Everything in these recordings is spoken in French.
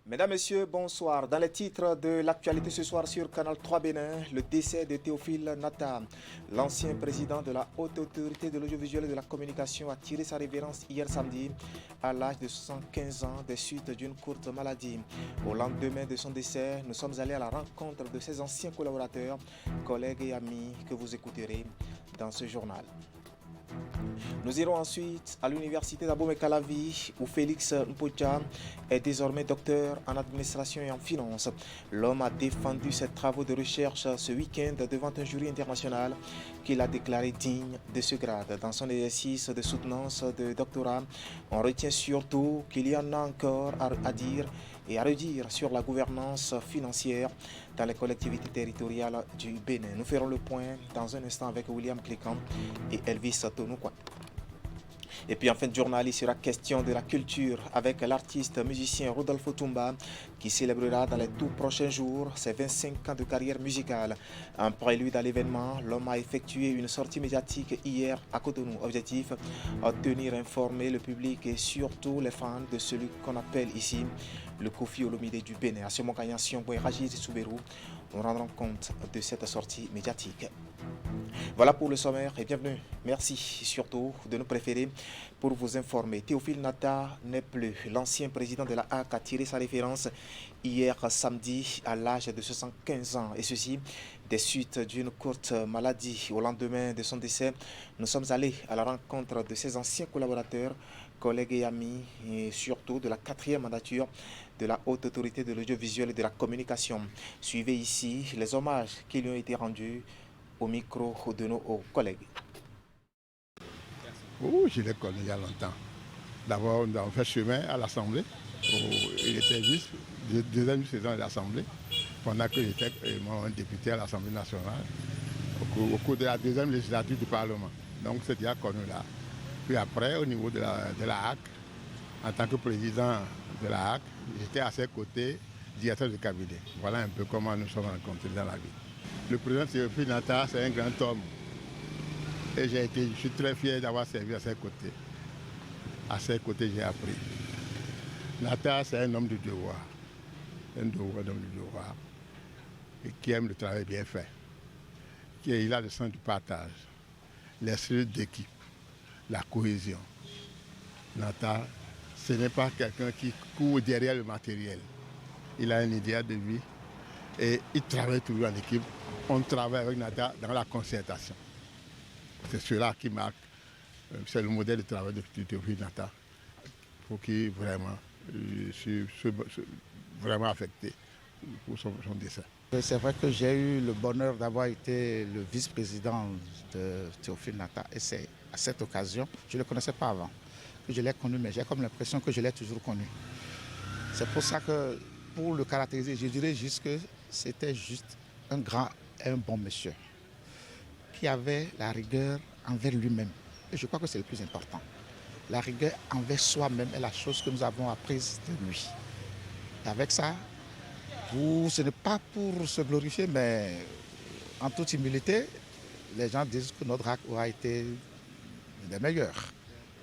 Mesdames, Messieurs, bonsoir. Dans les titres de l'actualité ce soir sur Canal 3 Bénin, le décès de Théophile Nata, l'ancien président de la Haute Autorité de l'Audiovisuel et de la Communication, a tiré sa révérence hier samedi à l'âge de 75 ans des suites d'une courte maladie. Au lendemain de son décès, nous sommes allés à la rencontre de ses anciens collaborateurs, collègues et amis que vous écouterez dans ce journal. Nous irons ensuite à l'université d'Abomey-Calavi où Félix Mpocha est désormais docteur en administration et en finance. L'homme a défendu ses travaux de recherche ce week-end devant un jury international qu'il a déclaré digne de ce grade. Dans son exercice de soutenance de doctorat, on retient surtout qu'il y en a encore à dire et à redire sur la gouvernance financière dans les collectivités territoriales du Bénin. Nous ferons le point dans un instant avec William Clécan et Elvis Tonouquan. Et puis en fin de journal, il sera question de la culture avec l'artiste musicien Rodolfo Tumba qui célébrera dans les tout prochains jours ses 25 ans de carrière musicale. En prélude à l'événement, l'homme a effectué une sortie médiatique hier à Cotonou. Objectif, tenir informé le public et surtout les fans de celui qu'on appelle ici le Kofi Olomide du Bénin. À ce moment, et Rajid Souberou, nous rendrons compte de cette sortie médiatique. Voilà pour le sommaire et bienvenue. Merci surtout de nous préférer pour vous informer. Théophile Nata n'est plus. L'ancien président de la HAC a tiré sa référence hier samedi à l'âge de 75 ans. Et ceci des suites d'une courte maladie. Au lendemain de son décès, nous sommes allés à la rencontre de ses anciens collaborateurs, collègues et amis, et surtout de la 4e mandature de la Haute Autorité de l'Audiovisuel et de la Communication. Suivez ici les hommages qui lui ont été rendus au micro de nos collègues. Oh, je l'ai connu il y a longtemps. D'abord, nous avons fait chemin à l'Assemblée. Il était deuxième vice-président de l'Assemblée, pendant que j'étais mon député à l'Assemblée nationale, au cours de la deuxième législature du Parlement. Donc, c'est déjà connu là. Puis après, au niveau de la HAC, en tant que président de la HAC, j'étais à ses côtés, directeur de cabinet. Voilà un peu comment nous sommes rencontrés dans la vie. Le président Théophile Nata, c'est un grand homme. Et je suis très fier d'avoir servi à ses côtés. À ses côtés, j'ai appris. Nata, c'est un homme du devoir. Un homme du devoir. Et qui aime le travail bien fait. Il a le sens du partage. L'esprit d'équipe. La cohésion. Nata, ce n'est pas quelqu'un qui court derrière le matériel. Il a un idéal de vie. Et il travaille toujours en équipe. On travaille avec Nata dans la concertation. C'est cela qui marque, c'est le modèle de travail de Théophile Nata, pour qui vraiment, je suis vraiment affecté pour son décès. C'est vrai que j'ai eu le bonheur d'avoir été le vice-président de Théophile Nata et c'est à cette occasion, je ne le connaissais pas avant, que je l'ai connu, mais j'ai comme l'impression que je l'ai toujours connu. C'est pour ça que, pour le caractériser, je dirais juste que c'était juste un grand et un bon monsieur qui avait la rigueur envers lui-même. Et je crois que c'est le plus important. La rigueur envers soi-même est la chose que nous avons apprise de lui. Et avec ça, ce n'est pas pour se glorifier, mais en toute humilité, les gens disent que notre HAC aura été des meilleurs.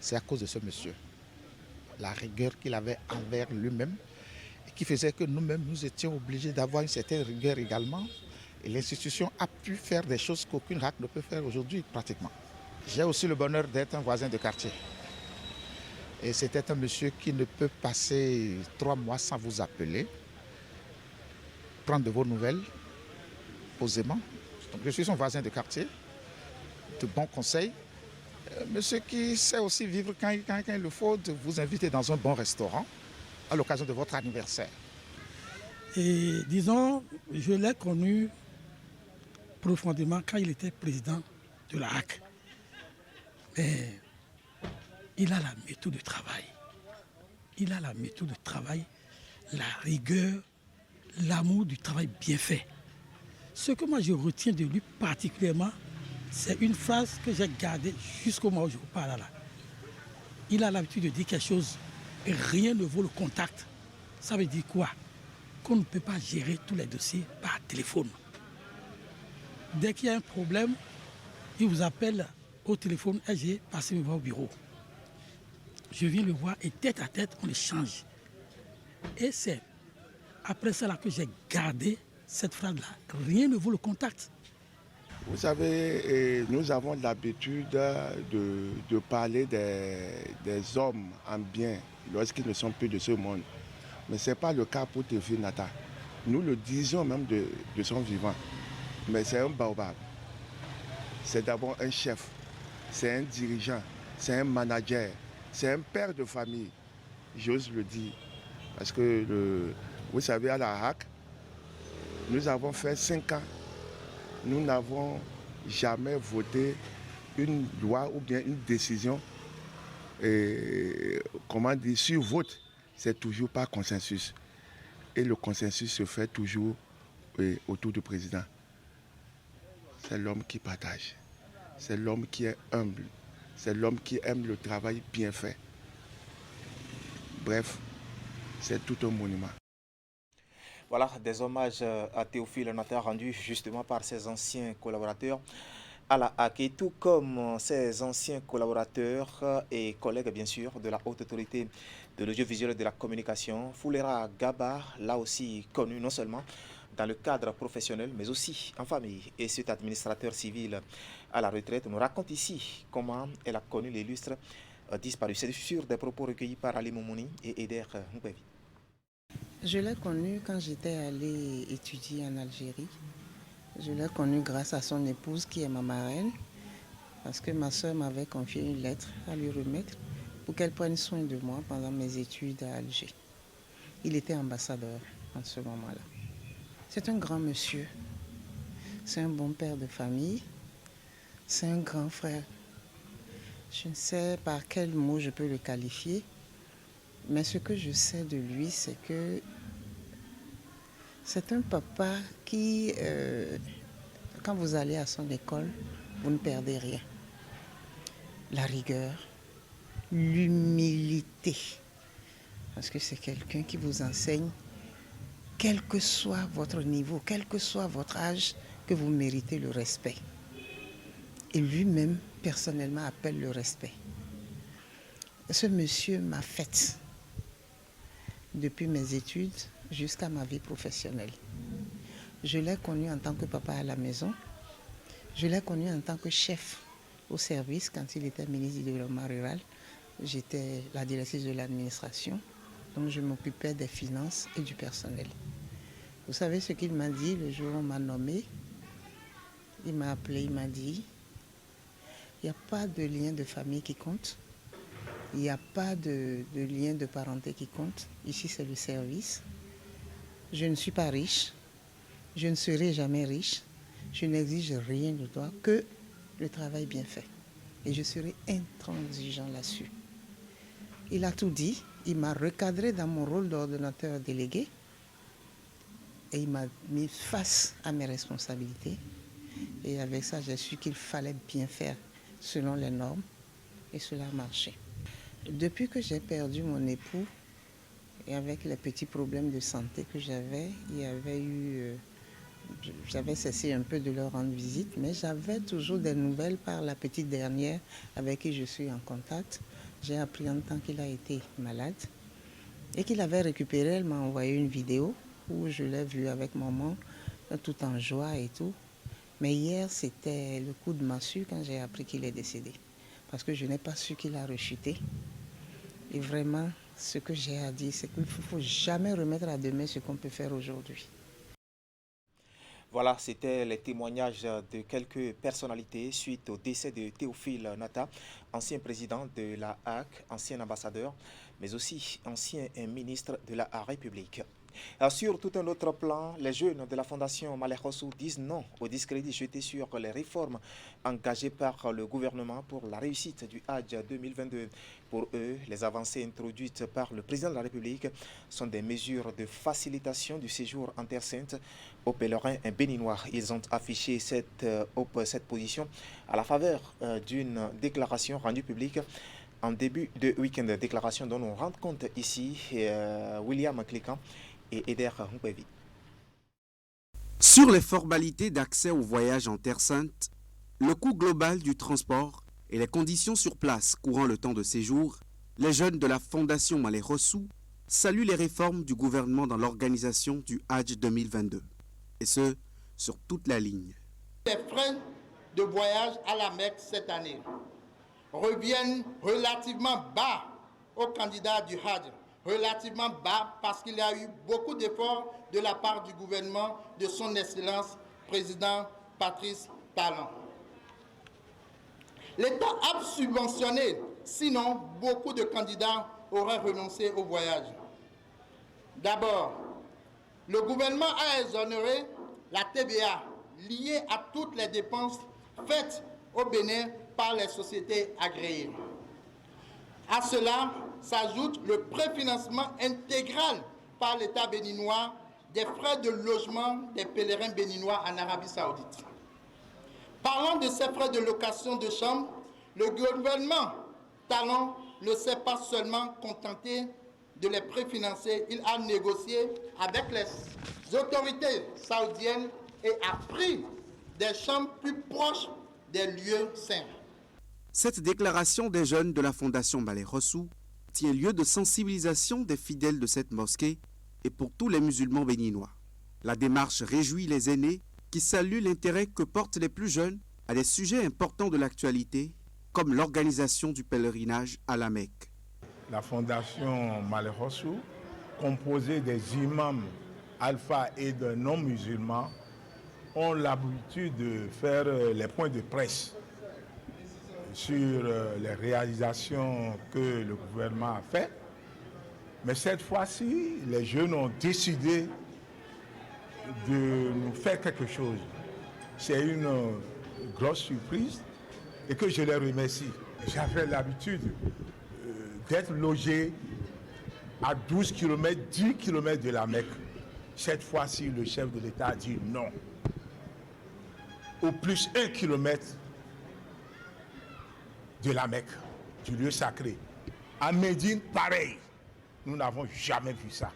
C'est à cause de ce monsieur. La rigueur qu'il avait envers lui-même et qui faisait que nous-mêmes, nous étions obligés d'avoir une certaine rigueur également. Et l'institution a pu faire des choses qu'aucune HAC ne peut faire aujourd'hui pratiquement. J'ai aussi le bonheur d'être un voisin de quartier. Et c'était un monsieur qui ne peut passer 3 mois sans vous appeler, prendre de vos nouvelles posément. Donc, je suis son voisin de quartier, de bons conseils. Monsieur qui sait aussi vivre quand il le faut, de vous inviter dans un bon restaurant à l'occasion de votre anniversaire. Et disons, je l'ai connu profondément quand il était président de la HAC. Mais il a la méthode de travail. Il a la méthode de travail, la rigueur, l'amour du travail bien fait. Ce que moi je retiens de lui particulièrement, c'est une phrase que j'ai gardée jusqu'au moment où je vous parle là. Il a l'habitude de dire quelque chose et rien ne vaut le contact. Ça veut dire quoi? Qu'on ne peut pas gérer tous les dossiers par téléphone. Dès qu'il y a un problème, il vous appelle au téléphone et j'ai passé me voir au bureau. Je viens le voir et tête à tête, on échange. Et c'est après cela que j'ai gardé cette phrase-là. Rien ne vaut le contact. Vous savez, nous avons l'habitude de parler des hommes en bien lorsqu'ils ne sont plus de ce monde. Mais ce n'est pas le cas pour Théophile Nata. Nous le disons même de son vivant. Mais c'est un baobab. C'est d'abord un chef, c'est un dirigeant, c'est un manager, c'est un père de famille. J'ose le dire. Parce que, vous savez, à la HAC, nous avons fait 5 ans. Nous n'avons jamais voté une loi ou bien une décision, sur vote. C'est toujours par consensus. Et le consensus se fait toujours autour du président. C'est l'homme qui partage. C'est l'homme qui est humble. C'est l'homme qui aime le travail bien fait. Bref, c'est tout un monument. Voilà, des hommages à Théophile Nata rendus justement par ses anciens collaborateurs à la HAC, et tout comme ses anciens collaborateurs et collègues bien sûr de la haute autorité de l'audiovisuel et de la communication. Foulera Gaba, là aussi connu non seulement dans le cadre professionnel mais aussi en famille, et cet administrateur civil à la retraite nous raconte ici comment elle a connu l'illustre disparu. C'est sur des propos recueillis par Ali Moumouni et Eder Moubevi. Je l'ai connu quand j'étais allée étudier en Algérie. Je l'ai connu grâce à son épouse qui est ma marraine, parce que ma soeur m'avait confié une lettre à lui remettre pour qu'elle prenne soin de moi pendant mes études à Alger. Il était ambassadeur en ce moment-là. C'est un grand monsieur, c'est un bon père de famille, c'est un grand frère. Je ne sais par quel mot je peux le qualifier, mais ce que je sais de lui, c'est que c'est un papa qui, quand vous allez à son école, vous ne perdez rien. La rigueur, l'humilité, parce que c'est quelqu'un qui vous enseigne, quel que soit votre niveau, quel que soit votre âge, que vous méritez le respect. Et lui-même, personnellement, appelle le respect. Ce monsieur m'a faite depuis mes études jusqu'à ma vie professionnelle. Je l'ai connu en tant que papa à la maison. Je l'ai connu en tant que chef au service quand il était ministre du développement rural. J'étais la directrice de l'administration, donc je m'occupais des finances et du personnel. Vous savez ce qu'il m'a dit le jour où on m'a nommé? Il m'a appelé, il m'a dit, il n'y a pas de lien de famille qui compte. Il n'y a pas de lien de parenté qui compte. Ici, c'est le service. Je ne suis pas riche. Je ne serai jamais riche. Je n'exige rien de toi que le travail bien fait. Et je serai intransigeant là-dessus. Il a tout dit. Il m'a recadré dans mon rôle d'ordonnateur délégué. Et il m'a mis face à mes responsabilités. Et avec ça, j'ai su qu'il fallait bien faire selon les normes. Et cela a marché. Depuis que j'ai perdu mon époux, et avec les petits problèmes de santé que j'avais, j'avais cessé un peu de leur rendre visite, mais j'avais toujours des nouvelles par la petite dernière avec qui je suis en contact. J'ai appris en temps qu'il a été malade et qu'il avait récupéré. Elle m'a envoyé une vidéo où je l'ai vu avec maman, tout en joie et tout. Mais hier, c'était le coup de massue quand j'ai appris qu'il est décédé. Parce que je n'ai pas su qu'il a rechuté. Et vraiment, ce que j'ai à dire, c'est qu'il ne faut jamais remettre à demain ce qu'on peut faire aujourd'hui. Voilà, c'était les témoignages de quelques personnalités suite au décès de Théophile Nata, ancien président de la HAC, ancien ambassadeur, mais aussi ancien ministre de la République. Sur tout un autre plan, les jeunes de la Fondation Malais Rossou disent non au discrédit jeté sur les réformes engagées par le gouvernement pour la réussite du Hajj 2022. Pour eux, les avancées introduites par le président de la République sont des mesures de facilitation du séjour en Terre Sainte aux pèlerins béninois. Ils ont affiché cette position à la faveur d'une déclaration rendue publique en début de week-end. Déclaration dont on rend compte ici William Clécan et Eder Moubevi. Sur les formalités d'accès au voyage en Terre Sainte, le coût global du transport et les conditions sur place courant le temps de séjour, les jeunes de la Fondation Malais Rossou salue les réformes du gouvernement dans l'organisation du Hajj 2022, et ce, sur toute la ligne. Les frais de voyage à la Mecque cette année reviennent relativement bas aux candidats du Hajj, relativement bas parce qu'il y a eu beaucoup d'efforts de la part du gouvernement de son Excellence président Patrice Talon. L'État a subventionné, sinon beaucoup de candidats auraient renoncé au voyage. D'abord, le gouvernement a exonéré la TVA liée à toutes les dépenses faites au Bénin par les sociétés agréées. À cela s'ajoute le préfinancement intégral par l'État béninois des frais de logement des pèlerins béninois en Arabie Saoudite. Parlant de ces frais de location de chambre, le gouvernement Talon ne s'est pas seulement contenté de les préfinancer, il a négocié avec les autorités saoudiennes et a pris des chambres plus proches des lieux saints. Cette déclaration des jeunes de la Fondation Balé Rossou tient lieu de sensibilisation des fidèles de cette mosquée et pour tous les musulmans béninois. La démarche réjouit les aînés qui saluent l'intérêt que portent les plus jeunes à des sujets importants de l'actualité, comme l'organisation du pèlerinage à la Mecque. La Fondation Balé Rossou, composée des imams alpha et de non-musulmans, ont l'habitude de faire les points de presse sur les réalisations que le gouvernement a faites. Mais cette fois-ci, les jeunes ont décidé de nous faire quelque chose. C'est une grosse surprise et que je les remercie. J'avais l'habitude d'être logé à 12 km, 10 km de la Mecque. Cette fois-ci, le chef de l'État a dit non. Au plus 1 kilomètre de la Mecque, du lieu sacré. À Médine, pareil. Nous n'avons jamais vu ça.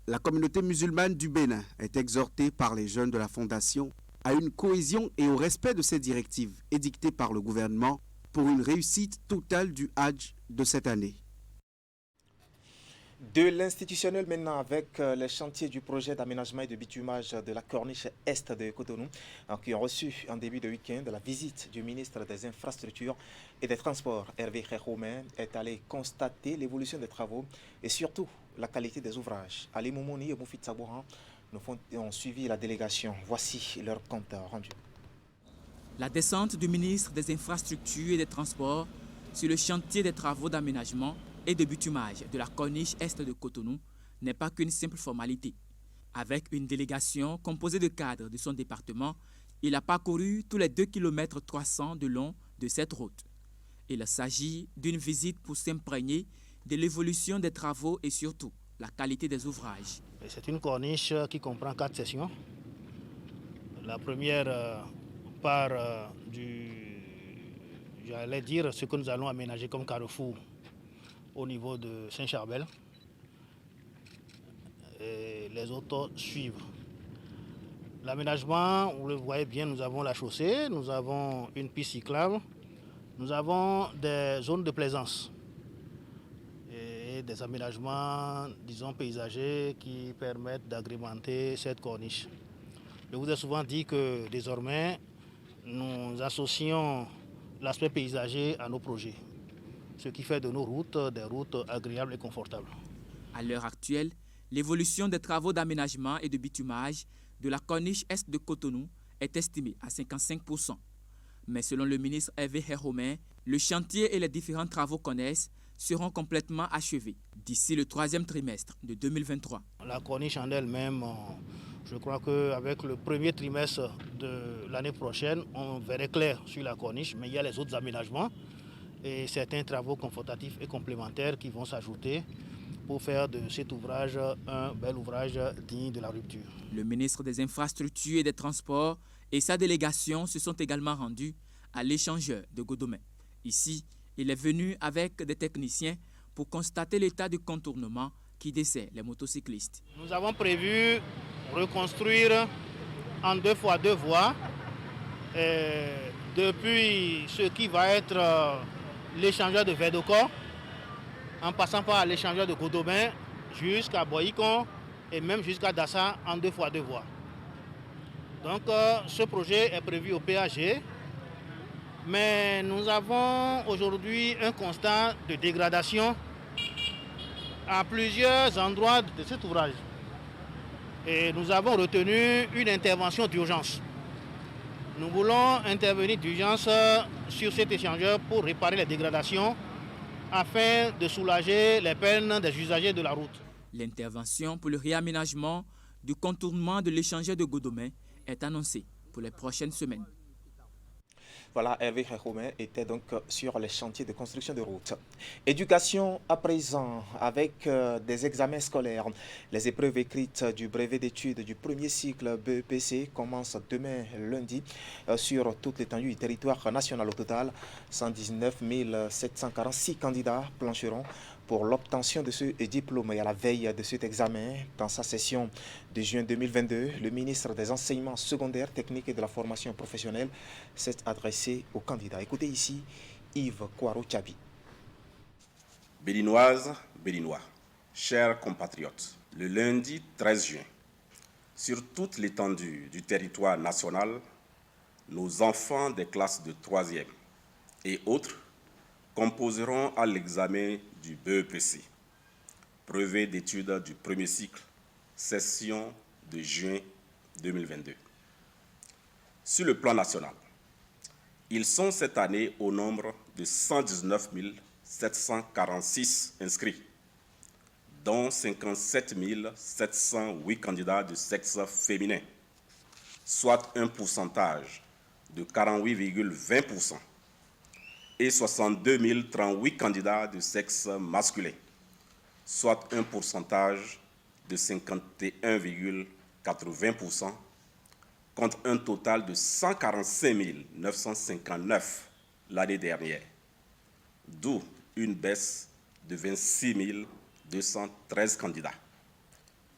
La communauté musulmane du Bénin est exhortée par les jeunes de la Fondation à une cohésion et au respect de ces directives édictées par le gouvernement pour une réussite totale du Hajj de cette année. De l'institutionnel maintenant avec les chantiers du projet d'aménagement et de bitumage de la corniche est de Cotonou qui ont reçu en début de week-end la visite du ministre des Infrastructures et des Transports. Hervé Khéroumé est allé constater l'évolution des travaux et surtout la qualité des ouvrages. Ali Moumouni et Moufid Sabouran ont suivi la délégation. Voici leur compte rendu. La descente du ministre des Infrastructures et des Transports sur le chantier des travaux d'aménagement et de bitumage de la corniche est de Cotonou n'est pas qu'une simple formalité. Avec une délégation composée de cadres de son département, il a parcouru tous les 2 km 300 de long de cette route. Il s'agit d'une visite pour s'imprégner de l'évolution des travaux et surtout la qualité des ouvrages. C'est une corniche qui comprend 4 sections. La première part j'allais dire, ce que nous allons aménager comme carrefour au niveau de Saint-Charbel. Et les autres suivent. L'aménagement, vous le voyez bien, nous avons la chaussée, nous avons une piste cyclable, nous avons des zones de plaisance et des aménagements, disons, paysagers qui permettent d'agrémenter cette corniche. Je vous ai souvent dit que désormais, nous associons l'aspect paysager à nos projets, ce qui fait de nos routes des routes agréables et confortables. À l'heure actuelle, l'évolution des travaux d'aménagement et de bitumage de la corniche est de Cotonou est estimée à 55%. Mais selon le ministre Hervé Khéroumé, le chantier et les différents travaux connexes seront complètement achevés d'ici le 3e trimestre de 2023. La corniche en elle-même, je crois qu'avec le premier trimestre de l'année prochaine, on verrait clair sur la corniche, mais il y a les autres aménagements et certains travaux confortatifs et complémentaires qui vont s'ajouter pour faire de cet ouvrage un bel ouvrage digne de la rupture. Le ministre des Infrastructures et des Transports et sa délégation se sont également rendus à l'échangeur de Godomé. Ici, il est venu avec des techniciens pour constater l'état du contournement qui dessert les motocyclistes. Nous avons prévu reconstruire en 2x2 voies depuis ce qui va être l'échangeur de Verdocor, en passant par l'échangeur de Godomé jusqu'à Boyikon et même jusqu'à Dassa en 2x2 voies. Donc ce projet est prévu au PAG, mais nous avons aujourd'hui un constat de dégradation à plusieurs endroits de cet ouvrage. Et nous avons retenu une intervention d'urgence. Nous voulons intervenir d'urgence sur cet échangeur pour réparer les dégradations afin de soulager les peines des usagers de la route. L'intervention pour le réaménagement du contournement de l'échangeur de Godomé est annoncée pour les prochaines semaines. Voilà, Hervé Khoume était donc sur les chantiers de construction de routes. Éducation à présent, avec des examens scolaires. Les épreuves écrites du brevet d'études du premier cycle BEPC commencent demain lundi sur toute l'étendue du territoire national. Au total, 119 746 candidats plancheront pour l'obtention de ce diplôme. Et à la veille de cet examen, dans sa session de juin 2022, le ministre des Enseignements secondaires, techniques et de la formation professionnelle s'est adressé aux candidats. Écoutez ici Yves Kouaro-Tchabi. Béninoises, Béninois, chers compatriotes, le lundi 13 juin, sur toute l'étendue du territoire national, nos enfants des classes de 3e et autres composeront à l'examen du BEPC, brevet d'études du premier cycle, session de juin 2022. Sur le plan national, ils sont cette année au nombre de 119 746 inscrits, dont 57 708 candidats de sexe féminin, soit un pourcentage de 48,20%, et 62 038 candidats de sexe masculin, soit un pourcentage de 51,80%, contre un total de 145 959 l'année dernière, d'où une baisse de 26 213 candidats,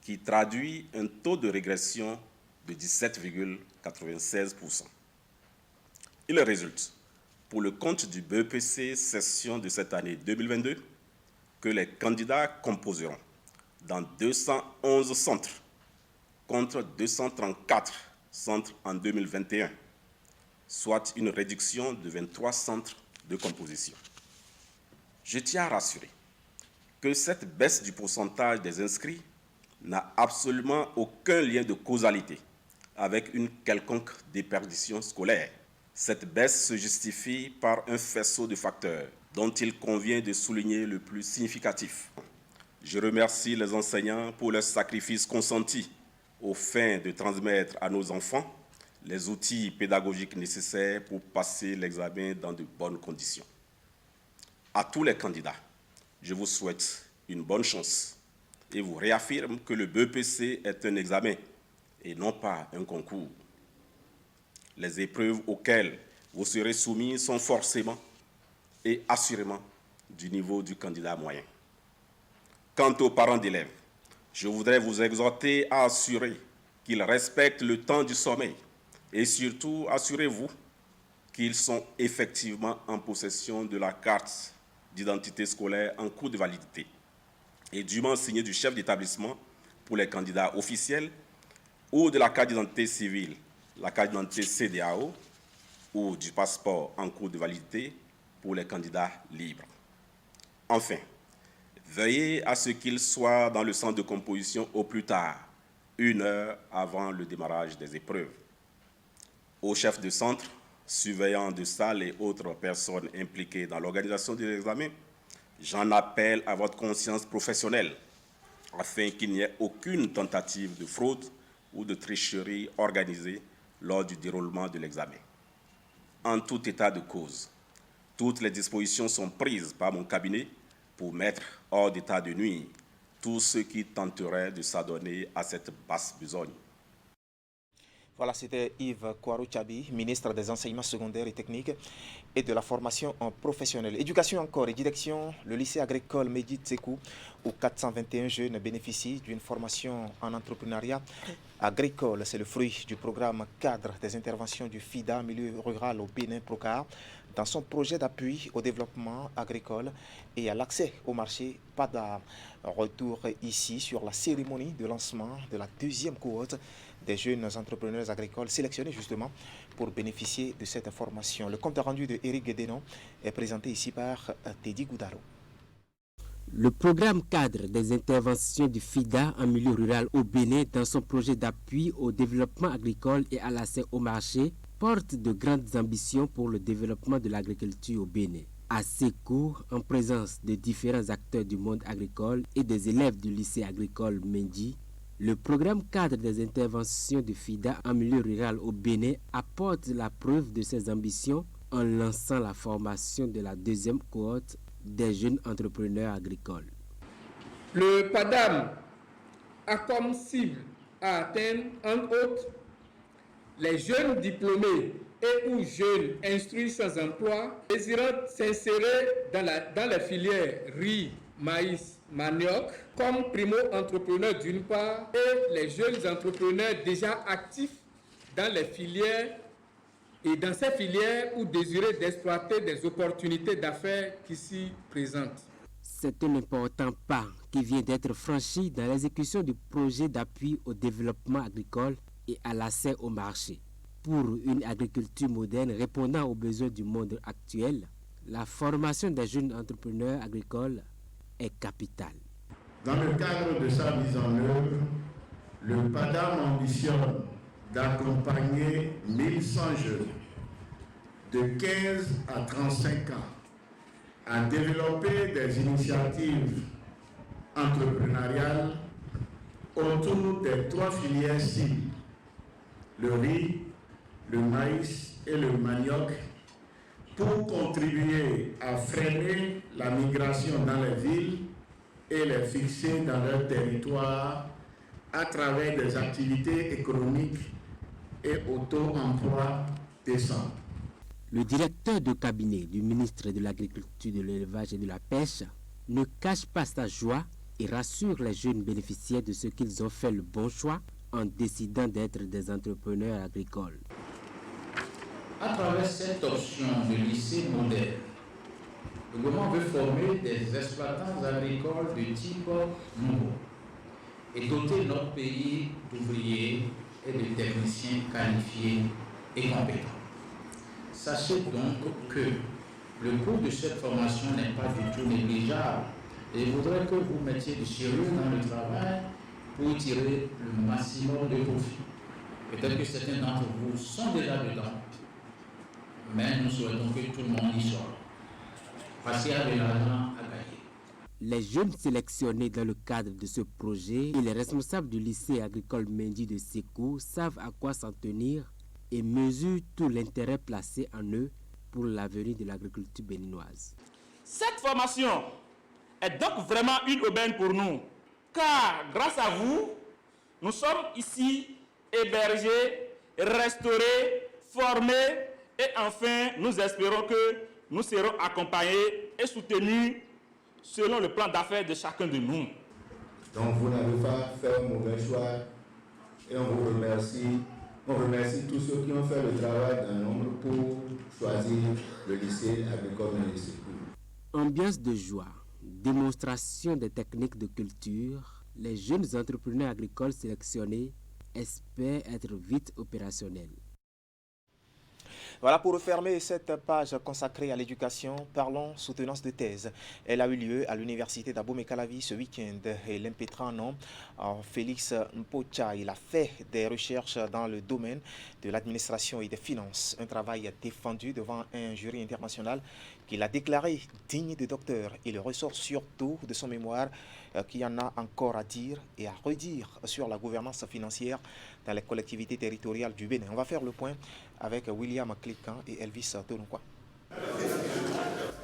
qui traduit un taux de régression de 17,96%. Il résulte, pour le compte du BEPC session de cette année 2022, que les candidats composeront dans 211 centres contre 234 centres en 2021, soit une réduction de 23 centres de composition. Je tiens à rassurer que cette baisse du pourcentage des inscrits n'a absolument aucun lien de causalité avec une quelconque déperdition scolaire. Cette baisse se justifie par un faisceau de facteurs dont il convient de souligner le plus significatif. Je remercie les enseignants pour leur sacrifice consenti aux fins de transmettre à nos enfants les outils pédagogiques nécessaires pour passer l'examen dans de bonnes conditions. À tous les candidats, je vous souhaite une bonne chance et vous réaffirme que le BEPC est un examen et non pas un concours. Les épreuves auxquelles vous serez soumis sont forcément et assurément du niveau du candidat moyen. Quant aux parents d'élèves, je voudrais vous exhorter à assurer qu'ils respectent le temps du sommeil et surtout assurez-vous qu'ils sont effectivement en possession de la carte d'identité scolaire en cours de validité et dûment signée du chef d'établissement pour les candidats officiels ou de la carte d'identité civile, la carte d'identité CEDEAO ou du passeport en cours de validité pour les candidats libres. Enfin, veuillez à ce qu'ils soient dans le centre de composition au plus tard, 1 heure avant le démarrage des épreuves. Aux chefs de centre, surveillants de salle et autres personnes impliquées dans l'organisation des examens, j'en appelle à votre conscience professionnelle afin qu'il n'y ait aucune tentative de fraude ou de tricherie organisée lors du déroulement de l'examen. En tout état de cause, toutes les dispositions sont prises par mon cabinet pour mettre hors d'état de nuire tous ceux qui tenteraient de s'adonner à cette basse besogne. Voilà, c'était Yves Kouaro-Tchabi, ministre des Enseignements secondaires et techniques et de la formation en professionnelle. Éducation encore et direction, le lycée agricole Mehdi Tsekou, où 421 jeunes bénéficient d'une formation en entrepreneuriat agricole. C'est le fruit du programme cadre des interventions du FIDA, milieu rural au Bénin Procar, dans son projet d'appui au développement agricole et à l'accès au marché. Pas de retour ici sur la cérémonie de lancement de la deuxième cohorte des jeunes entrepreneurs agricoles sélectionnés justement pour bénéficier de cette formation. Le compte rendu de Éric Guédénon est présenté ici par Teddy Goudaro. Le programme cadre des interventions du FIDA en milieu rural au Bénin dans son projet d'appui au développement agricole et à l'accès au marché porte de grandes ambitions pour le développement de l'agriculture au Bénin. À ces cours, en présence de différents acteurs du monde agricole et des élèves du lycée agricole Mendy, le programme cadre des interventions du FIDA en milieu rural au Bénin apporte la preuve de ses ambitions en lançant la formation de la deuxième cohorte des jeunes entrepreneurs agricoles. Le PADAM a comme cible à atteindre, entre autres, les jeunes diplômés et ou jeunes instruits sans emploi désirant s'insérer dans les filières riz, maïs, manioc, comme primo-entrepreneurs d'une part, et les jeunes entrepreneurs déjà actifs dans les filières et dans ces filières ou désirer d'exploiter des opportunités d'affaires qui s'y présentent. C'est un important pas qui vient d'être franchi dans l'exécution du projet d'appui au développement agricole et à l'accès au marché. Pour une agriculture moderne répondant aux besoins du monde actuel, la formation des jeunes entrepreneurs agricoles est capitale. Dans le cadre de sa mise en œuvre, le PADAM ambitionne d'accompagner 1100 jeunes de 15 à 35 ans à développer des initiatives entrepreneuriales autour des 3 filières cibles, le riz, le maïs et le manioc, pour contribuer à freiner la migration dans les villes et les fixer dans leur territoire à travers des activités économiques et auto-emploi décents. Le directeur de cabinet du ministre de l'Agriculture, de l'Élevage et de la Pêche ne cache pas sa joie et rassure les jeunes bénéficiaires de ce qu'ils ont fait le bon choix en décidant d'être des entrepreneurs agricoles. À travers cette option de lycée moderne, le gouvernement veut former des exploitants agricoles de type nouveau et doter notre pays d'ouvriers et de techniciens qualifiés et compétents. Sachez donc que le coût de cette formation n'est pas du tout négligeable et je voudrais que vous mettiez du sérieux dans le travail pour tirer le maximum de profit. Peut-être que certains d'entre vous sont déjà dedans, mais nous souhaitons que tout le monde y soit. Parce qu'il y a de l'argent à gagner. Les jeunes sélectionnés dans le cadre de ce projet et les responsables du lycée agricole Mendy de Sékou savent à quoi s'en tenir et mesurent tout l'intérêt placé en eux pour l'avenir de l'agriculture béninoise. Cette formation est donc vraiment une aubaine pour nous, car grâce à vous, nous sommes ici hébergés, restaurés, formés et enfin, nous espérons que nous serons accompagnés et soutenus selon le plan d'affaires de chacun de nous. Donc vous n'avez pas fait un mauvais choix et on vous remercie. On remercie tous ceux qui ont fait le travail d'un nombre pour choisir le lycée agricole de Sékou. Ambiance de joie, démonstration des techniques de culture, les jeunes entrepreneurs agricoles sélectionnés espèrent être vite opérationnels. Voilà pour refermer cette page consacrée à l'éducation. Parlons soutenance de thèse. Elle a eu lieu à l'université d'Abomey-Calavi ce week-end et l'impétrant Félix Mpocha. Il a fait des recherches dans le domaine de l'administration et des finances. Un travail défendu devant un jury international qu'il a déclaré digne de docteur. Il ressort surtout de son mémoire qu'il y en a encore à dire et à redire sur la gouvernance financière dans les collectivités territoriales du Bénin. On va faire le point avec William Cliquant et Elvis Tonoukwa.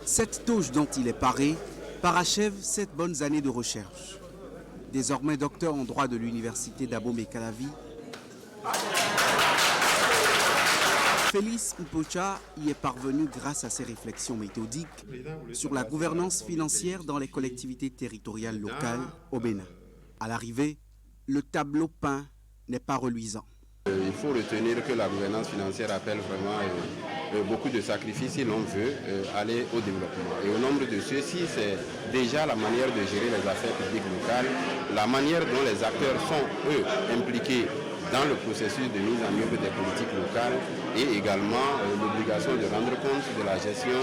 Cette touche dont il est paré parachève 7 bonnes années de recherche. Désormais docteur en droit de l'université d'Abomey-Calavi, Félix Mpocha y est parvenu grâce à ses réflexions méthodiques sur la gouvernance financière dans les collectivités territoriales locales au Bénin. À l'arrivée, le tableau peint n'est pas reluisant. Il faut retenir que la gouvernance financière appelle vraiment beaucoup de sacrifices si l'on veut aller au développement. Et au nombre de ceux-ci, c'est déjà la manière de gérer les affaires publiques locales, la manière dont les acteurs sont, eux, impliqués dans le processus de mise en œuvre des politiques locales et également l'obligation de rendre compte de la gestion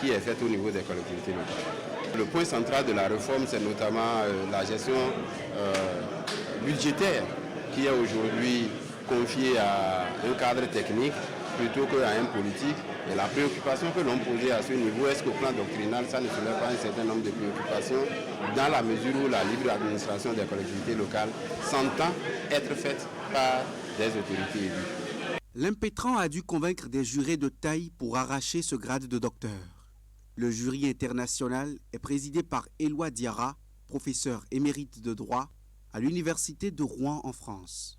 qui est faite au niveau des collectivités locales. Le point central de la réforme, c'est notamment la gestion budgétaire qui est aujourd'hui confié à un cadre technique plutôt qu'à un politique. Et la préoccupation que l'on posait à ce niveau, est-ce qu'au plan doctrinal, ça ne soulève pas un certain nombre de préoccupations dans la mesure où la libre administration des collectivités locales s'entend être faite par des autorités élues. L'impétrant a dû convaincre des jurés de taille pour arracher ce grade de docteur. Le jury international est présidé par Éloi Diarra, professeur émérite de droit à l'Université de Rouen en France.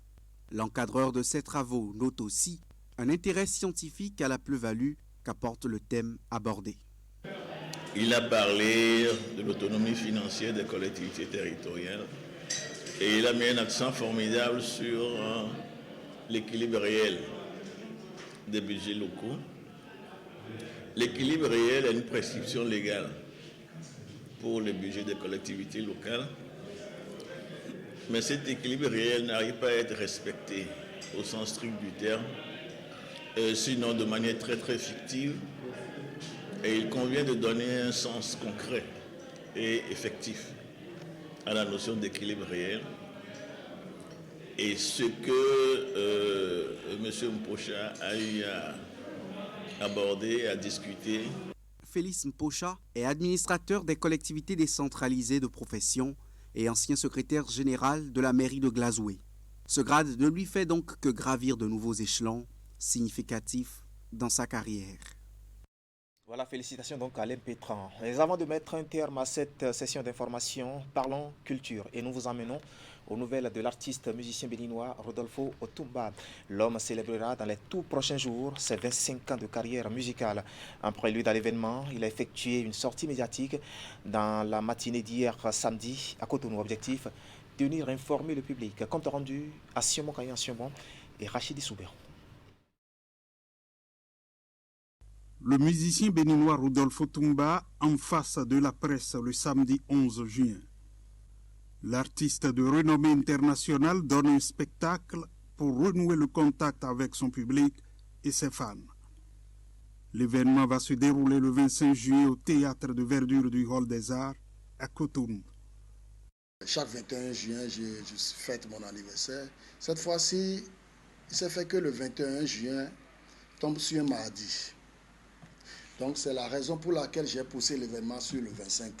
L'encadreur de ces travaux note aussi un intérêt scientifique à la plus-value qu'apporte le thème abordé. Il a parlé de l'autonomie financière des collectivités territoriales et il a mis un accent formidable sur l'équilibre réel des budgets locaux. L'équilibre réel est une prescription légale pour les budgets des collectivités locales. Mais cet équilibre réel n'arrive pas à être respecté au sens strict du terme, sinon de manière très très fictive. Et il convient de donner un sens concret et effectif à la notion d'équilibre réel. Et ce que M. Mpocha a eu à aborder, à discuter. Félix Mpocha est administrateur des collectivités décentralisées de profession et ancien secrétaire général de la mairie de Glazoué. Ce grade ne lui fait donc que gravir de nouveaux échelons significatifs dans sa carrière. Voilà, félicitations donc à l'impétrant. Mais avant de mettre un terme à cette session d'information, parlons culture et nous vous emmenons aux nouvelles de l'artiste musicien béninois Rodolfo Otumba. L'homme célébrera dans les tout prochains jours ses 25 ans de carrière musicale. En prélude à l'événement, il a effectué une sortie médiatique dans la matinée d'hier samedi à Cotonou. Objectif, de venir informer le public. Compte rendu à Siomo Kayan Siomo et Rachidi Soubéron. Le musicien béninois Rodolfo Otumba en face de la presse le samedi 11 juin. L'artiste de renommée internationale donne un spectacle pour renouer le contact avec son public et ses fans. L'événement va se dérouler le 25 juillet au théâtre de verdure du Hall des Arts à Cotonou. Chaque 21 juin, je fête mon anniversaire. Cette fois-ci, il s'est fait que le 21 juin tombe sur un mardi. Donc c'est la raison pour laquelle j'ai poussé l'événement sur le 25,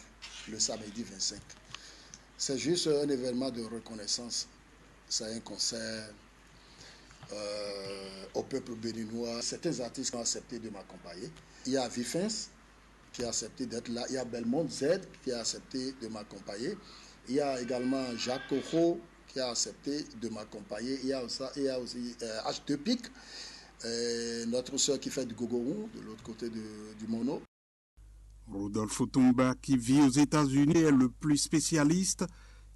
le samedi 25. C'est juste un événement de reconnaissance. C'est un concert au peuple béninois. Certains artistes ont accepté de m'accompagner. Il y a Vifens qui a accepté d'être là. Il y a Belmont Z qui a accepté de m'accompagner. Il y a également Jacques Coro qui a accepté de m'accompagner. Il y a aussi H2Pic, notre soeur qui fait du gogorou de l'autre côté du mono. Rodolfo Otumba, qui vit aux États-Unis, est le plus spécialiste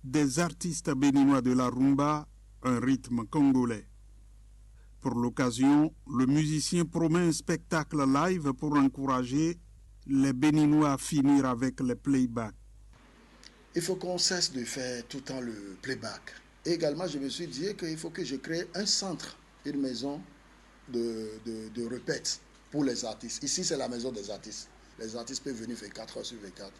des artistes béninois de la rumba, un rythme congolais. Pour l'occasion, le musicien promet un spectacle live pour encourager les Béninois à finir avec les playbacks. Il faut qu'on cesse de faire tout le temps le playback. Et également, je me suis dit qu'il faut que je crée un centre, une maison de répète pour les artistes. Ici, c'est la maison des artistes. Les artistes peuvent venir faire 4 heures sur 24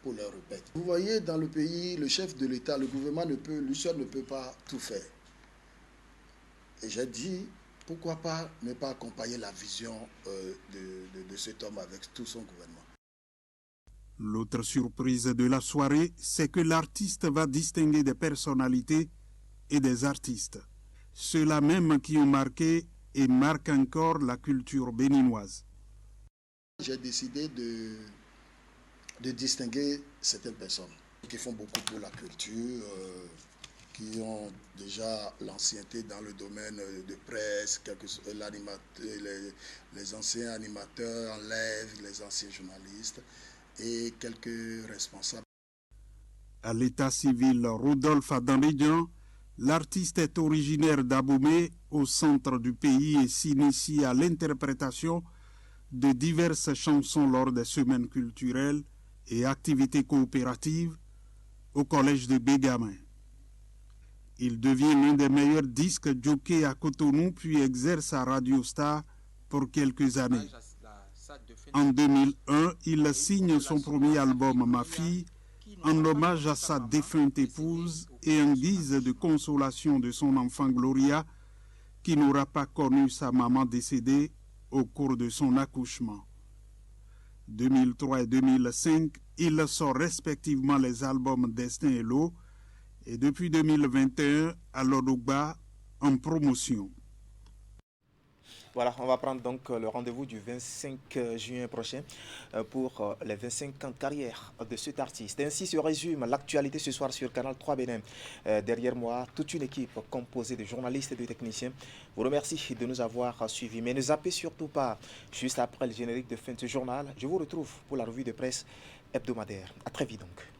pour leur répète. Vous voyez, dans le pays, le chef de l'État, le gouvernement, lui seul ne peut pas tout faire. Et j'ai dit, pourquoi pas ne pas accompagner la vision de cet homme avec tout son gouvernement. L'autre surprise de la soirée, c'est que l'artiste va distinguer des personnalités et des artistes. Ceux-là même qui ont marqué et marquent encore la culture béninoise. J'ai décidé de distinguer certaines personnes qui font beaucoup pour la culture, qui ont déjà l'ancienneté dans le domaine de presse, les anciens animateurs en live, les anciens journalistes et quelques responsables. À l'état civil, Rodolphe Adanridjan L'artiste est originaire d'Abomey, au centre du pays, et s'initie à l'interprétation de diverses chansons lors des semaines culturelles et activités coopératives au collège de Bégamin. Il devient l'un des meilleurs disques jockeys à Cotonou, puis exerce à Radio Star pour quelques années. En 2001, il signe son premier album Ma fille, en hommage à sa défunte épouse et en guise de consolation de son enfant Gloria, qui n'aura pas connu sa maman décédée au cours de son accouchement. 2003 et 2005, il sort respectivement les albums Destin et L'eau, et depuis 2021 à l'Odogba en promotion. Voilà, on va prendre donc le rendez-vous du 25 juin prochain pour les 25 ans de carrière de cet artiste. Ainsi se résume l'actualité ce soir sur Canal 3 Bénin. Derrière moi, toute une équipe composée de journalistes et de techniciens vous remercie de nous avoir suivis. Mais ne zappez surtout pas, juste après le générique de fin de ce journal, je vous retrouve pour la revue de presse hebdomadaire. À très vite donc.